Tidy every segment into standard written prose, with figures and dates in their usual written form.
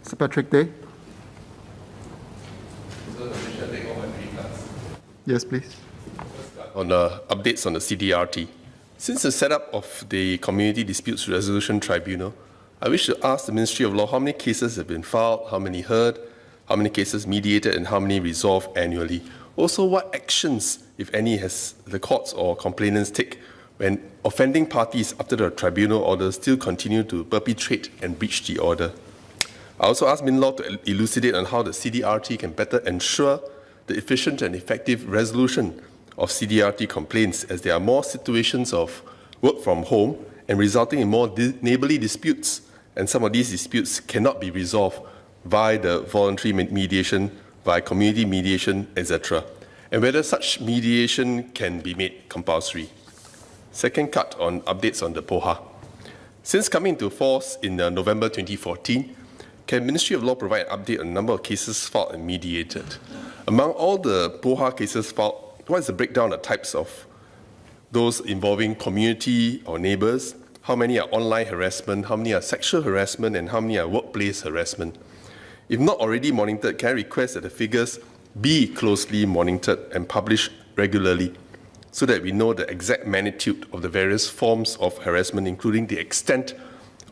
Mr. Patrick Tay. Yes, please. On updates on the CDRT. Since the setup of the Community Disputes Resolution Tribunal, I wish to ask the Ministry of Law how many cases have been filed, how many heard, how many cases mediated, and how many resolved annually. Also, what actions, if any, has the courts or complainants take when offending parties after the tribunal order still continue to perpetrate and breach the order. I also asked MinLaw to elucidate on how the CDRT can better ensure the efficient and effective resolution of CDRT complaints, as there are more situations of work from home and resulting in more neighbourly disputes, and some of these disputes cannot be resolved via the voluntary mediation, via community mediation, etc., and whether such mediation can be made compulsory. Second cut on updates on the POHA. Since coming into force in November 2014, can Ministry of Law provide an update on the number of cases filed and mediated? Among all the POHA cases filed, what is the breakdown of types of those involving community or neighbours? How many are online harassment? How many are sexual harassment? And how many are workplace harassment? If not already monitored, can I request that the figures be closely monitored and published regularly so that we know the exact magnitude of the various forms of harassment, including the extent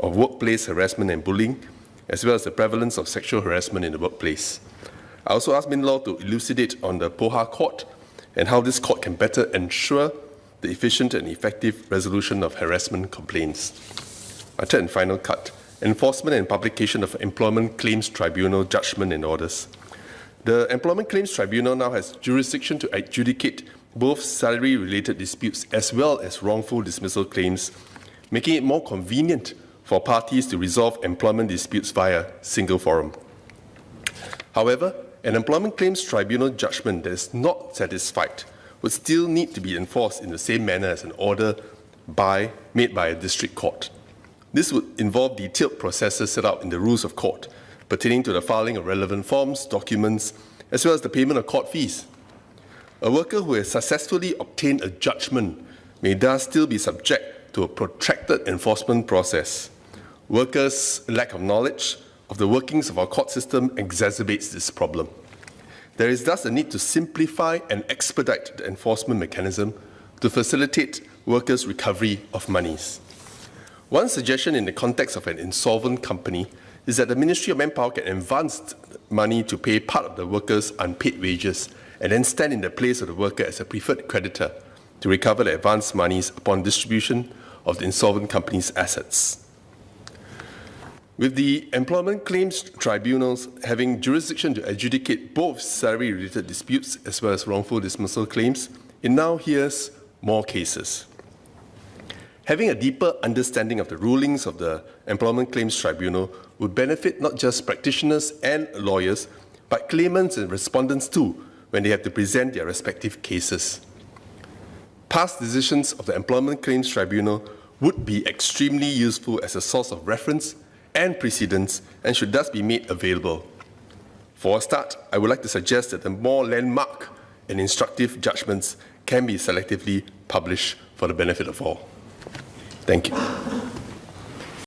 of workplace harassment and bullying, as well as the prevalence of sexual harassment in the workplace. I also asked MinLaw to elucidate on the POHA court and how this court can better ensure the efficient and effective resolution of harassment complaints. My third and final cut, enforcement and publication of Employment Claims Tribunal judgment and orders. The Employment Claims Tribunal now has jurisdiction to adjudicate both salary-related disputes as well as wrongful dismissal claims, making it more convenient for parties to resolve employment disputes via single forum. However, an Employment Claims Tribunal judgment that is not satisfied would still need to be enforced in the same manner as an order made by a district court. This would involve detailed processes set out in the rules of court pertaining to the filing of relevant forms, documents, as well as the payment of court fees. A worker who has successfully obtained a judgment may thus still be subject to a protracted enforcement process. Workers' lack of knowledge of the workings of our court system exacerbates this problem. There is thus a need to simplify and expedite the enforcement mechanism to facilitate workers' recovery of monies. One suggestion in the context of an insolvent company is that the Ministry of Manpower can advance money to pay part of the workers' unpaid wages and then stand in the place of the worker as a preferred creditor to recover the advanced monies upon distribution of the insolvent company's assets. With the Employment Claims Tribunals having jurisdiction to adjudicate both salary-related disputes as well as wrongful dismissal claims, it now hears more cases. Having a deeper understanding of the rulings of the Employment Claims Tribunal would benefit not just practitioners and lawyers, but claimants and respondents too, when they have to present their respective cases. Past decisions of the Employment Claims Tribunal would be extremely useful as a source of reference and precedents, and should thus be made available. For a start, I would like to suggest that the more landmark and instructive judgments can be selectively published for the benefit of all. Thank you.